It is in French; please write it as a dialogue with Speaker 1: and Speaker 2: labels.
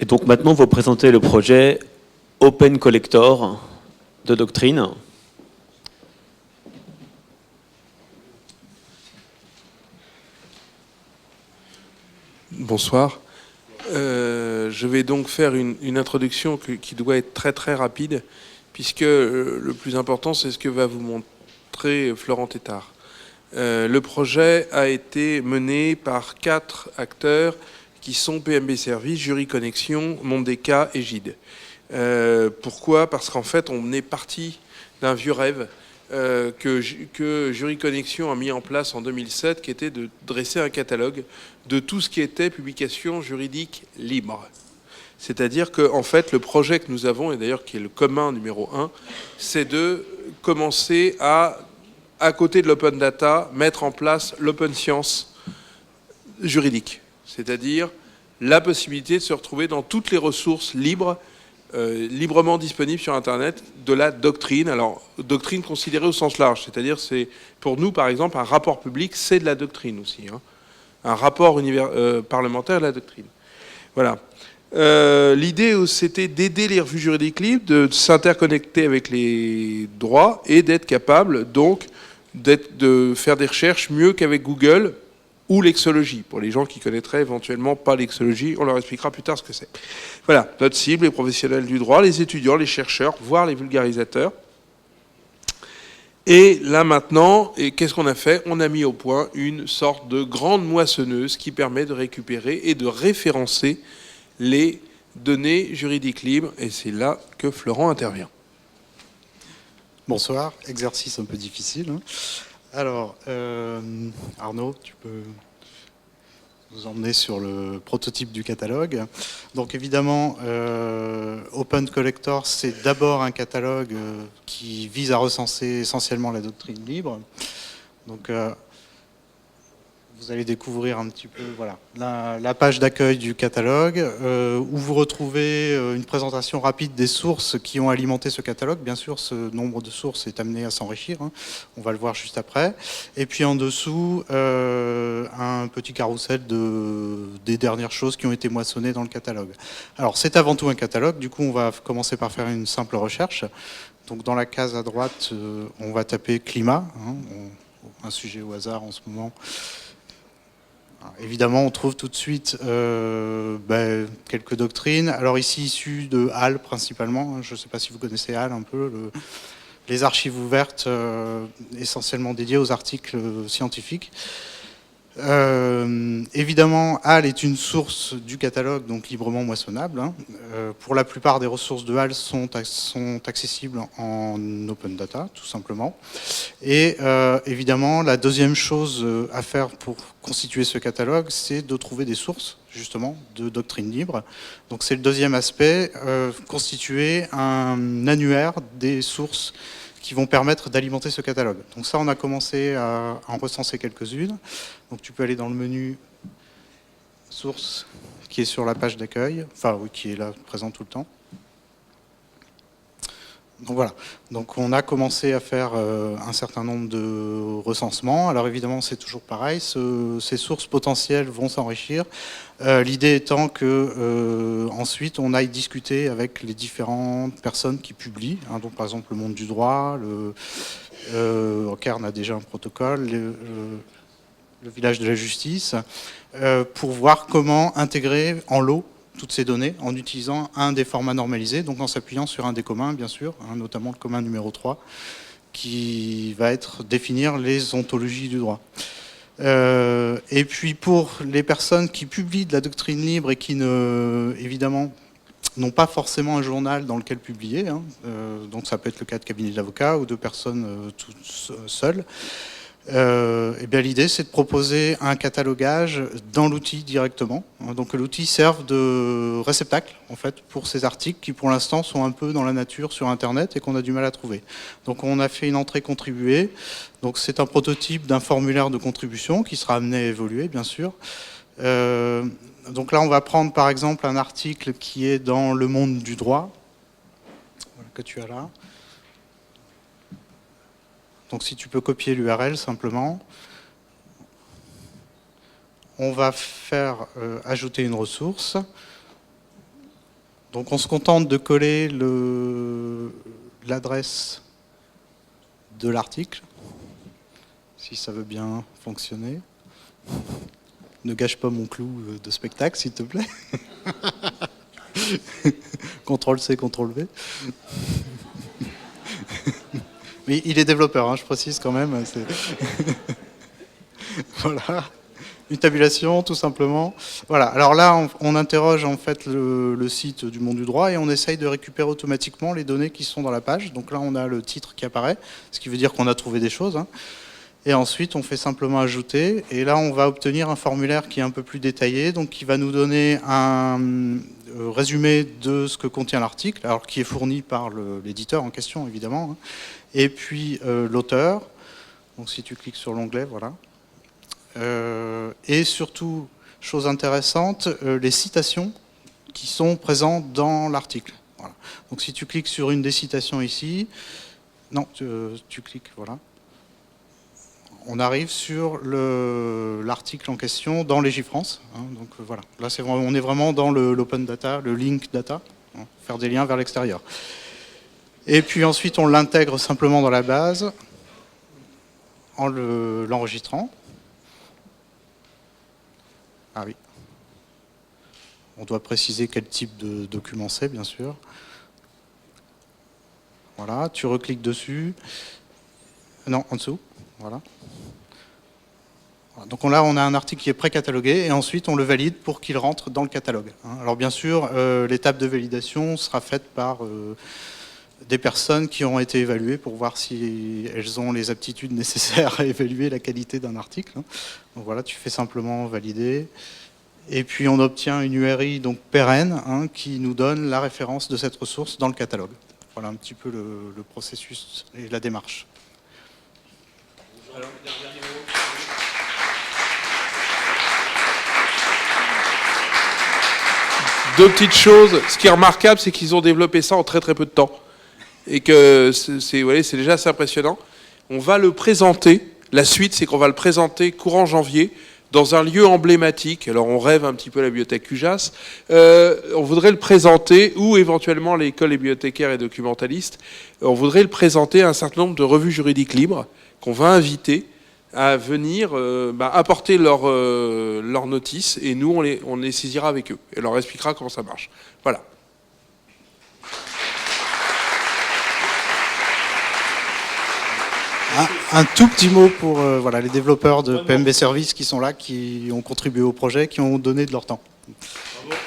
Speaker 1: donc maintenant, vous présentez le projet Open Collector de Doctrine.
Speaker 2: Bonsoir. Je vais donc faire une introduction qui doit être très très rapide, puisque le plus important, c'est ce que va vous montrer Florent Tétart. Le projet a été mené par 4 acteurs qui sont PMB Service, Jury Connexion, Mondeka et Gide. Pourquoi ? Parce qu'en fait, on est parti d'un vieux rêve que Jury Connexion a mis en place en 2007, qui était de dresser un catalogue de tout ce qui était publication juridique libre. C'est-à-dire que, en fait, le projet que nous avons, et d'ailleurs qui est le commun numéro 1, c'est de commencer à côté de l'open data, mettre en place l'open science juridique. C'est-à-dire la possibilité de se retrouver dans toutes les ressources libres, librement disponibles sur Internet, de la doctrine. Alors, doctrine considérée au sens large, c'est-à-dire, c'est pour nous, par exemple, un rapport public, c'est de la doctrine aussi. Hein. Un rapport parlementaire de la doctrine. Voilà. L'idée, c'était d'aider les revues juridiques libres, de s'interconnecter avec les droits et d'être capable, donc, de faire des recherches mieux qu'avec Google ou l'exologie. Pour les gens qui connaîtraient éventuellement pas l'exologie, on leur expliquera plus tard ce que c'est. Voilà, notre cible, les professionnels du droit, les étudiants, les chercheurs, voire les vulgarisateurs. Et là maintenant, qu'est-ce qu'on a fait ? On a mis au point une sorte de grande moissonneuse qui permet de récupérer et de référencer les données juridiques libres. Et c'est là que Florent intervient.
Speaker 3: Bonsoir, exercice un peu difficile. Alors, Arnaud, tu peux nous emmener sur le prototype du catalogue. Donc évidemment, Open Collector, c'est d'abord un catalogue qui vise à recenser essentiellement la doctrine libre. Donc vous allez découvrir un petit peu voilà, la page d'accueil du catalogue, où vous retrouvez une présentation rapide des sources qui ont alimenté ce catalogue. Bien sûr, ce nombre de sources est amené à s'enrichir, hein. On va le voir juste après. Et puis en dessous, un petit carrousel des dernières choses qui ont été moissonnées dans le catalogue. Alors c'est avant tout un catalogue, du coup on va commencer par faire une simple recherche. Donc dans la case à droite, on va taper climat, hein, un sujet au hasard en ce moment. Alors, évidemment, on trouve tout de suite quelques doctrines. Alors ici, issues de HAL principalement. Je ne sais pas si vous connaissez HAL un peu. Les archives ouvertes, essentiellement dédiées aux articles scientifiques. Évidemment, HAL est une source du catalogue, donc librement moissonnable. Hein. Pour la plupart des ressources de HAL sont accessibles en open data, tout simplement. Et évidemment, la deuxième chose à faire pour constituer ce catalogue, c'est de trouver des sources, justement, de doctrine libre. Donc c'est le deuxième aspect, constituer un annuaire des sources qui vont permettre d'alimenter ce catalogue. Donc ça, on a commencé à en recenser quelques-unes. Donc tu peux aller dans le menu sources qui est sur la page d'accueil, enfin oui, qui est là présent tout le temps. Donc voilà, donc on a commencé à faire un certain nombre de recensements. Alors évidemment, c'est toujours pareil, ces sources potentielles vont s'enrichir. L'idée étant que ensuite on aille discuter avec les différentes personnes qui publient, hein, donc par exemple le monde du droit, Cairn a déjà un protocole, le village de la justice, pour voir comment intégrer en lot toutes ces données en utilisant un des formats normalisés, donc en s'appuyant sur un des communs, bien sûr, hein, notamment le commun numéro 3, qui va définir les ontologies du droit. Et puis pour les personnes qui publient de la doctrine libre et qui, évidemment, n'ont pas forcément un journal dans lequel publier, hein, donc ça peut être le cas de cabinets d'avocats ou de personnes toutes seules, et bien l'idée, c'est de proposer un catalogage dans l'outil directement. Donc l'outil serve de réceptacle en fait pour ces articles qui pour l'instant sont un peu dans la nature sur Internet et qu'on a du mal à trouver. Donc on a fait une entrée contribuée. Donc c'est un prototype d'un formulaire de contribution qui sera amené à évoluer bien sûr. Donc là on va prendre par exemple un article qui est dans le monde du droit, voilà, que tu as là. Donc si tu peux copier l'URL simplement, on va faire ajouter une ressource. Donc on se contente de coller l'adresse de l'article, si ça veut bien fonctionner. Ne gâche pas mon clou de spectacle, s'il te plaît. CTRL-C, CTRL-V. Mais il est développeur, hein, je précise quand même. Voilà. Une tabulation, tout simplement. Voilà. Alors là, on interroge en fait le site du Monde du Droit et on essaye de récupérer automatiquement les données qui sont dans la page. Donc là, on a le titre qui apparaît, ce qui veut dire qu'on a trouvé des choses. Hein. Et ensuite, on fait simplement ajouter. Et là, on va obtenir un formulaire qui est un peu plus détaillé, donc qui va nous donner un résumé de ce que contient l'article, alors qui est fourni par l'éditeur en question, évidemment. Hein. Et puis l'auteur. Donc si tu cliques sur l'onglet, voilà. Et surtout, chose intéressante, les citations qui sont présentes dans l'article. Voilà. Donc si tu cliques sur une des citations ici, non, tu cliques, voilà. On arrive sur l'article en question dans Légifrance. Hein, donc voilà, là on est vraiment dans l'open data, le link data, hein, faire des liens vers l'extérieur. Et puis ensuite on l'intègre simplement dans la base en l'enregistrant. Ah oui. On doit préciser quel type de document c'est, bien sûr. Voilà, tu recliques dessus. Non, en dessous. Voilà. Donc là, on a un article qui est pré-catalogué et ensuite on le valide pour qu'il rentre dans le catalogue. Alors bien sûr, l'étape de validation sera faite par des personnes qui ont été évaluées pour voir si elles ont les aptitudes nécessaires à évaluer la qualité d'un article. Donc voilà, tu fais simplement valider. Et puis on obtient une URI donc pérenne hein, qui nous donne la référence de cette ressource dans le catalogue. Voilà un petit peu le processus et la démarche. Alors,
Speaker 2: deux petites choses. Ce qui est remarquable, c'est qu'ils ont développé ça en très très peu de temps. Et que c'est déjà assez impressionnant. On va le présenter. La suite, c'est qu'on va le présenter courant janvier dans un lieu emblématique. Alors on rêve un petit peu à la bibliothèque Cujas. On voudrait le présenter, ou éventuellement l'école des bibliothécaires et documentalistes, on voudrait le présenter à un certain nombre de revues juridiques libres qu'on va inviter à venir apporter leur notice et nous on les saisira avec eux et leur expliquera comment ça marche. Voilà.
Speaker 3: Un tout petit mot pour voilà, les développeurs de PMB Service qui sont là, qui ont contribué au projet, qui ont donné de leur temps. Bravo.